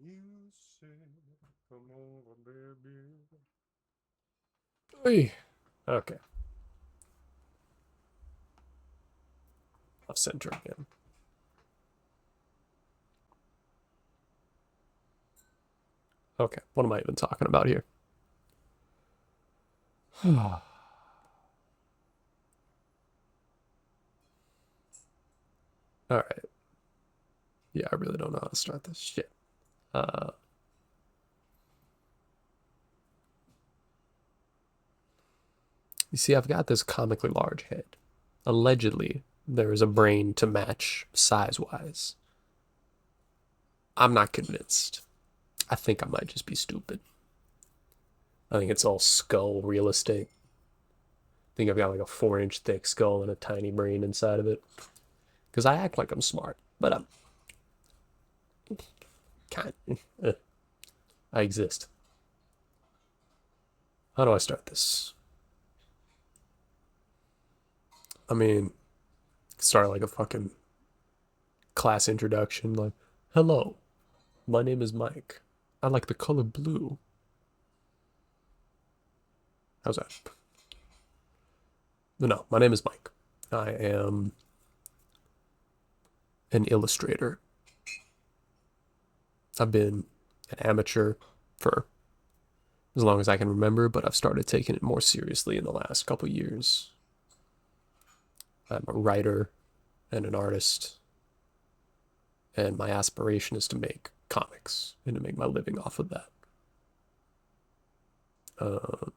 You said, come over, baby. Hey. Okay. Off center again. Okay. What am I even talking about here? All right. Yeah, I really don't know how to start this shit. Uh, you see, I've got this comically large head. Allegedly, there is a brain to match size-wise. I'm not convinced. I think I might just be stupid. I think it's all skull real estate. I think I've got like a 4-inch thick skull and a tiny brain inside of it. Because I act like I'm smart, but I'm kind of. I exist. How do I start this? I mean, start like a fucking class introduction, like, hello, my name is Mike. I like the color blue. How's that? No, my name is Mike. I am an illustrator. I've been an amateur for as long as I can remember, but I've started taking it more seriously in the last couple years. I'm a writer and an artist, and my aspiration is to make comics and to make my living off of that. Uh, am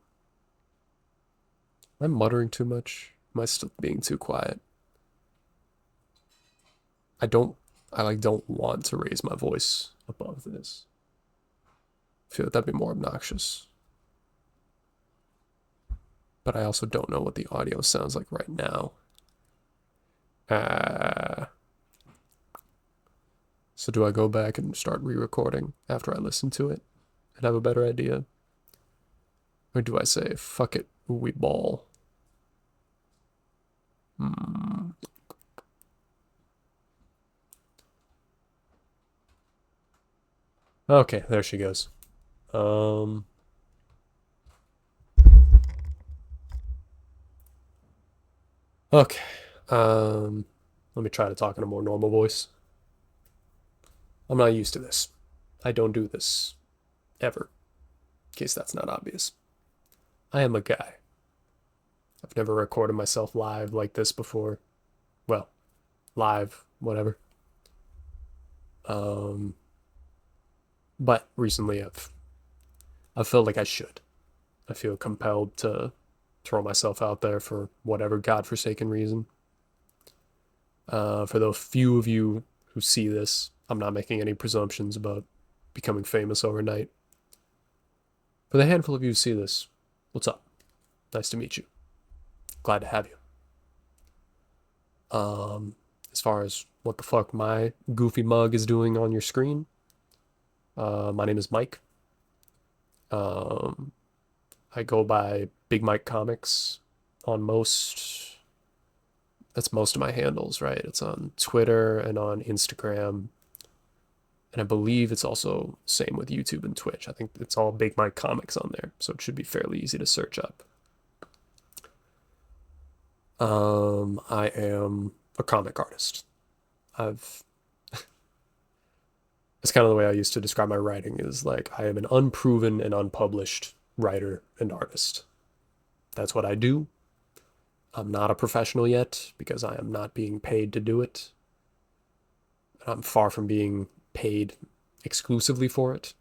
I muttering too much? Am I still being too quiet? I don't, I like don't want to raise my voice above this. I feel like that'd be more obnoxious. But I also don't know what the audio sounds like right now. Uh, so do I go back and start re-recording after I listen to it and have a better idea? Or do I say, fuck it, we ball? Hmm. Okay, there she goes. Um, okay. Let me try to talk in a more normal voice. I'm not used to this. I don't do this ever, in case that's not obvious. I am a guy. I've never recorded myself live like this before. Well, live, whatever. Um, but recently I've felt like I should. I feel compelled to throw myself out there for whatever godforsaken reason. For the few of you who see this, I'm not making any presumptions about becoming famous overnight. For the handful of you who see this, what's up? Nice to meet you. Glad to have you. As far as what the fuck my goofy mug is doing on your screen, my name is Mike. Um, I go by Big Mike Comics on most. That's most of my handles, right? It's on Twitter and on Instagram, and I believe it's also same with YouTube and Twitch. I think it's all Big Mike Comics on there, so it should be fairly easy to search up. I am a comic artist. I've It's kind of the way I used to describe my writing is like I am an unproven and unpublished writer and artist. That's what I do. I'm not a professional yet because I am not being paid to do it. I'm far from being paid exclusively for it,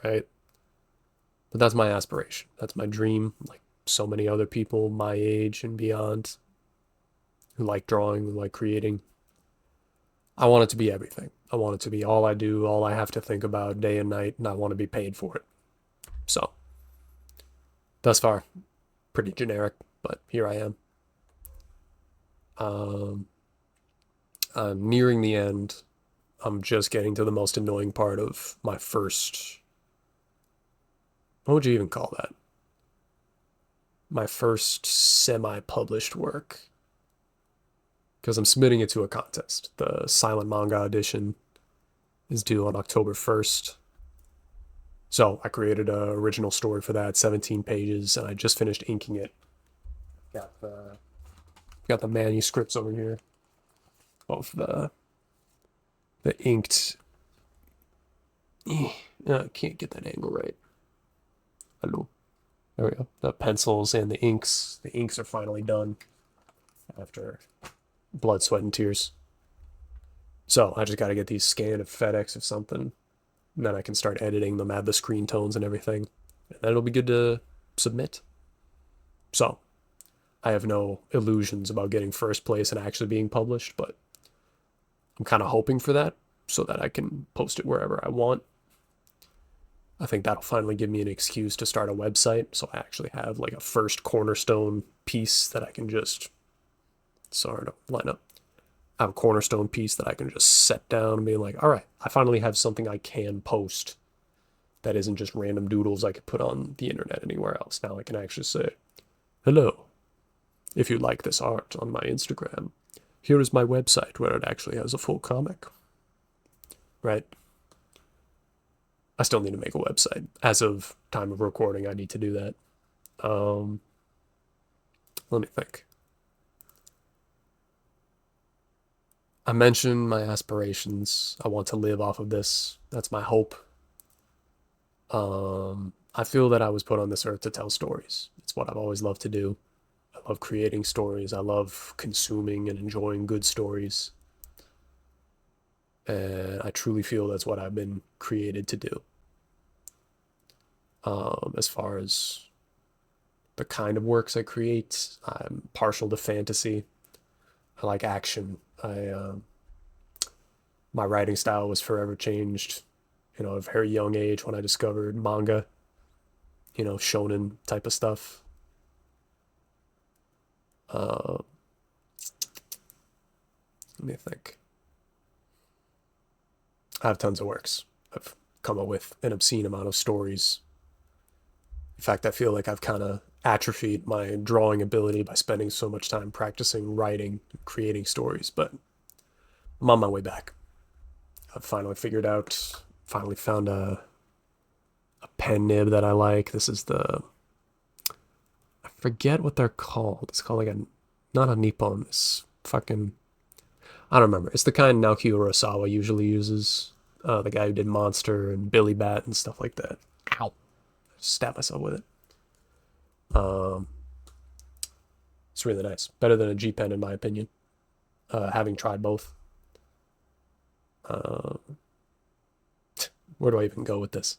right? But that's my aspiration. That's my dream. Like so many other people my age and beyond who like drawing, who like creating. I want it to be everything. I want it to be all I do, all I have to think about day and night, and I want to be paid for it. So, thus far, pretty generic, but here I am. Um, I'm nearing the end. I'm just getting to the most annoying part of my first. What would you even call that? My first semi published work. Because I'm submitting it to a contest. The Silent Manga edition is due on October 1st. So I created a original story for that, 17 pages, and I just finished inking it. Got the manuscripts over here of the inked. I can't get that angle right. Hello. There we go. The pencils and the inks. The inks are finally done after blood, sweat, and tears. So I just got to get these scanned at FedEx or something. And then I can start editing them, add the screen tones and everything. And then it'll be good to submit. So I have no illusions about getting first place and actually being published, but I'm kind of hoping for that so that I can post it wherever I want. I think that'll finally give me an excuse to start a website, so I actually have like a first cornerstone piece that I can just, sorry to line up, I have a cornerstone piece that I can just set down and be like, all right, I finally have something I can post that isn't just random doodles I could put on the internet anywhere else. Now I can actually say, hello, if you like this art on my Instagram, here is my website where it actually has a full comic. Right? I still need to make a website. As of time of recording, I need to do that. Let me think. I mentioned my aspirations. I want to live off of this. That's my hope. I feel that I was put on this earth to tell stories. It's what I've always loved to do. I love creating stories. I love consuming and enjoying good stories. And I truly feel that's what I've been created to do. As far as the kind of works I create, I'm partial to fantasy. I like action. My writing style was forever changed, at a very young age when I discovered manga, shonen type of stuff. Let me think. I have tons of works. I've come up with an obscene amount of stories. In fact, I feel like I've kind of atrophied my drawing ability by spending so much time practicing writing, creating stories, but I'm on my way back. I've finally found a pen nib that I like. This is I forget what they're called. It's called like not a Nippon. It's fucking, I don't remember. It's the kind Naoki Urasawa usually uses. The guy who did Monster and Billy Bat and stuff like that. Ow. Stab myself with it. It's really nice. Better than a G pen in my opinion. Having tried both. Where do I even go with this?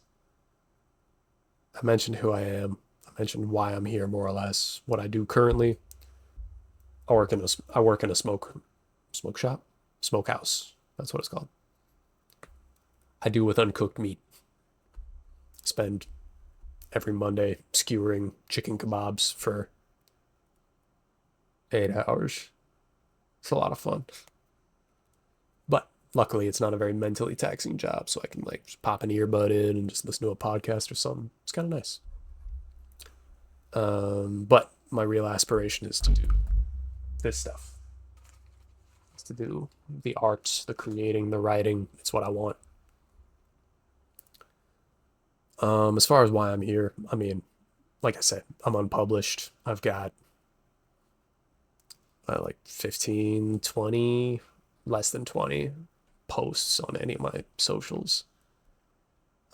I mentioned who I am. I mentioned why I'm here, more or less. What I do currently. I work in a smoke shop, smokehouse. That's what it's called. I do with uncooked meat. Spend every Monday skewering chicken kebabs for 8 hours. It's a lot of fun. But luckily, it's not a very mentally taxing job, so I can like just pop an earbud in and just listen to a podcast or something. It's kind of nice. But my real aspiration is to do this stuff. It's to do the arts, the creating, the writing. It's what I want. As far as why I'm here, I mean, like I said, I'm unpublished. I've got like 15, 20, less than 20 posts on any of my socials.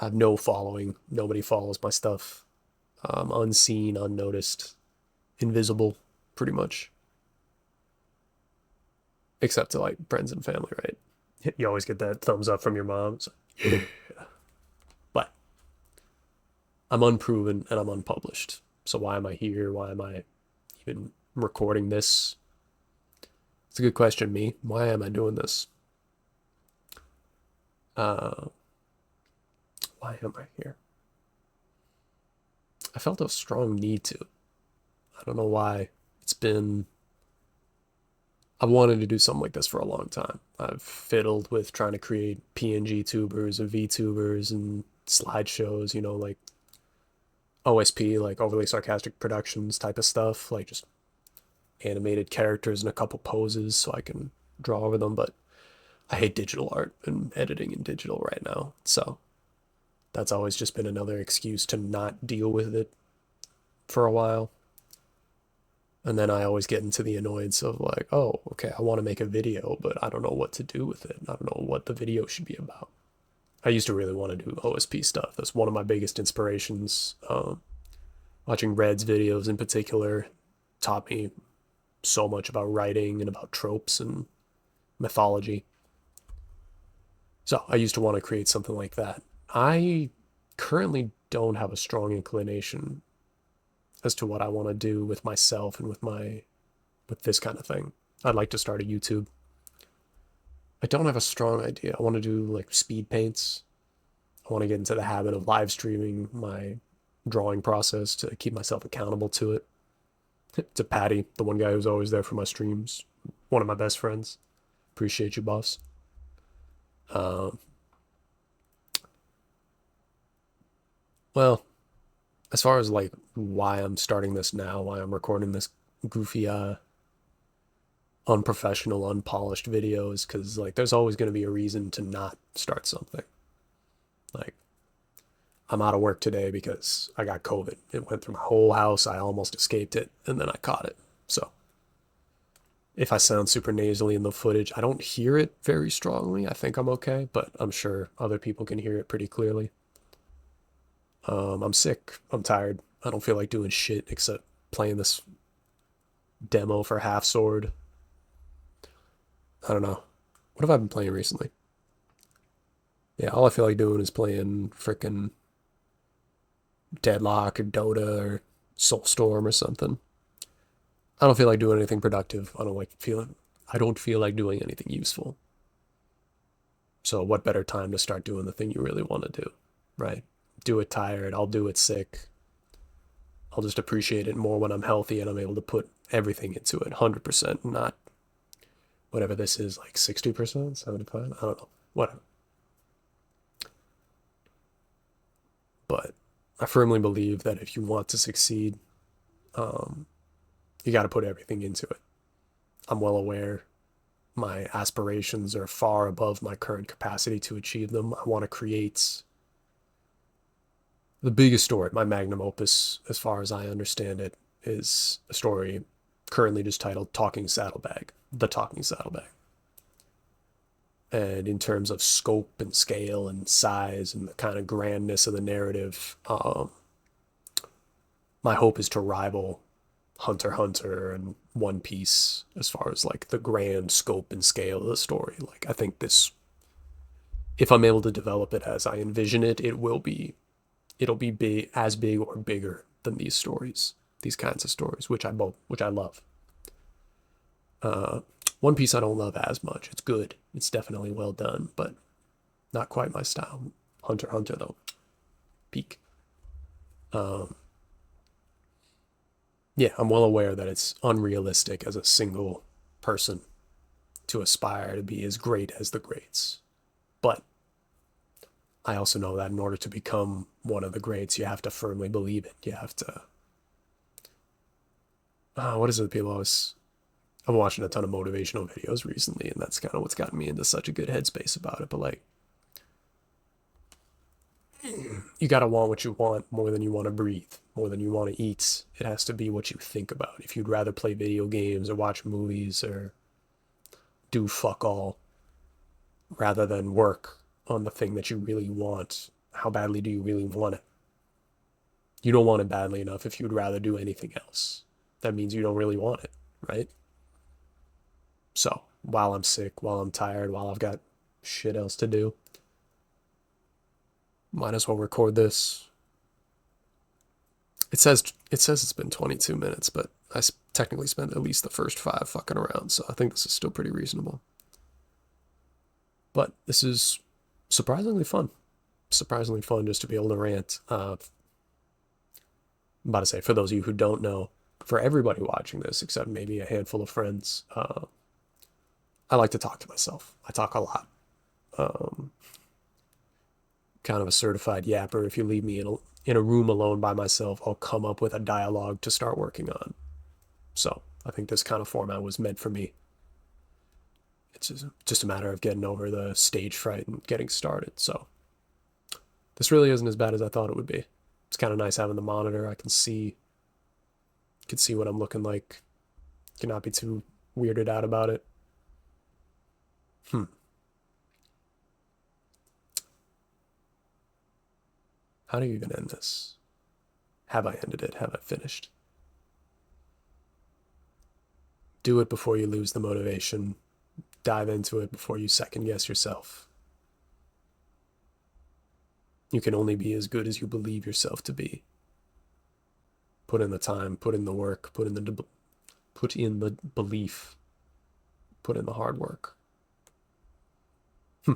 I have no following. Nobody follows my stuff. Unseen, unnoticed, invisible, pretty much. Except to like friends and family, right? You always get that thumbs up from your mom. So, yeah. But I'm unproven and I'm unpublished. So why am I here? Why am I even recording this? It's a good question, me. Why am I doing this? Why am I here? I felt a strong need to. I don't know why. I've wanted to do something like this for a long time. I've fiddled with trying to create PNG tubers and VTubers and slideshows, like OSP, like overly sarcastic productions type of stuff, like just animated characters in a couple poses so I can draw over them. But I hate digital art and editing in digital right now. So That's always just been another excuse to not deal with it for a while. And then I always get into the annoyance of like, oh, okay, I want to make a video, but I don't know what to do with it. I don't know what the video should be about. I used to really want to do OSP stuff. That's one of my biggest inspirations. Watching Red's videos in particular taught me so much about writing and about tropes and mythology. So I used to want to create something like that. I currently don't have a strong inclination as to what I want to do with myself and with this kind of thing. I'd like to start a YouTube. I don't have a strong idea. I want to do like speed paints. I want to get into the habit of live streaming my drawing process to keep myself accountable to it. To Patty, the one guy who's always there for my streams, one of my best friends. Appreciate you, boss. Well, as far as like why I'm starting this now, why I'm recording this goofy, unprofessional, unpolished videos, because like there's always going to be a reason to not start something. Like, I'm out of work today because I got COVID. It went through my whole house. I almost escaped it, and then I caught it. So, if I sound super nasally in the footage, I don't hear it very strongly. I think I'm okay, but I'm sure other people can hear it pretty clearly. I'm sick. I'm tired. I don't feel like doing shit except playing this demo for Half Sword. I don't know. What have I been playing recently? Yeah, all I feel like doing is playing frickin' Deadlock or Dota or Soulstorm or something. I don't feel like doing anything productive. I don't feel like doing anything useful. So what better time to start doing the thing you really want to do, right? Do it tired, I'll do it sick. I'll just appreciate it more when I'm healthy and I'm able to put everything into it, 100%, not whatever this is, like 60%, 75, I don't know, whatever. But I firmly believe that if you want to succeed, you got to put everything into it. I'm well aware my aspirations are far above my current capacity to achieve them. I want to create the biggest story, my magnum opus, as far as I understand it, is a story currently just titled Talking Saddlebag, The Talking Saddlebag. And in terms of scope and scale and size and the kind of grandness of the narrative, my hope is to rival Hunter x Hunter and One Piece as far as like the grand scope and scale of the story. Like I think this, if I'm able to develop it as I envision it, it'll be big, as big or bigger than these stories, these kinds of stories, which I love. One Piece I don't love as much. It's good. It's definitely well done, but not quite my style. Hunter x Hunter though, peak. Yeah, I'm well aware that it's unrealistic as a single person to aspire to be as great as the greats. But I also know that in order to become one of the greats, you have to firmly believe it. You have to. What is it? People always. I've been watching a ton of motivational videos recently, and that's kind of what's gotten me into such a good headspace about it. But like, you gotta want what you want more than you want to breathe, more than you want to eat. It has to be what you think about. If you'd rather play video games or watch movies or do fuck all rather than work on the thing that you really want, how badly do you really want it? You don't want it badly enough if you'd rather do anything else. That means you don't really want it, right? So, while I'm sick, while I'm tired, while I've got shit else to do, might as well record this. It says it's been 22 minutes, but I technically spent at least the first 5 fucking around, so I think this is still pretty reasonable. But this is surprisingly fun. Surprisingly fun just to be able to rant. I'm about to say, for those of you who don't know, for everybody watching this, except maybe a handful of friends, I like to talk to myself. I talk a lot. Kind of a certified yapper. If you leave me in a room alone by myself, I'll come up with a dialogue to start working on. So I think this kind of format was meant for me. It's just a matter of getting over the stage fright and getting started. So This really isn't as bad as I thought it would be. It's kind of nice having the monitor. I can see what I'm looking like. Cannot be too weirded out about it. How do you even end this? Have I ended it? Have I finished? Do it before you lose the motivation. Dive into it before you second guess yourself. You can only be as good as you believe yourself to be. Put in the time, put in the work, put in the belief, put in the hard work. I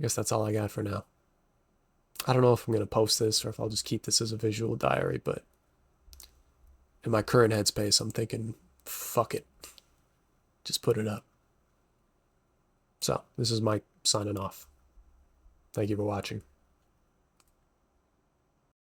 guess that's all I got for now. I don't know if I'm going to post this or if I'll just keep this as a visual diary, but in my current headspace, I'm thinking, fuck it. Just put it up. So, this is Mike signing off. Thank you for watching.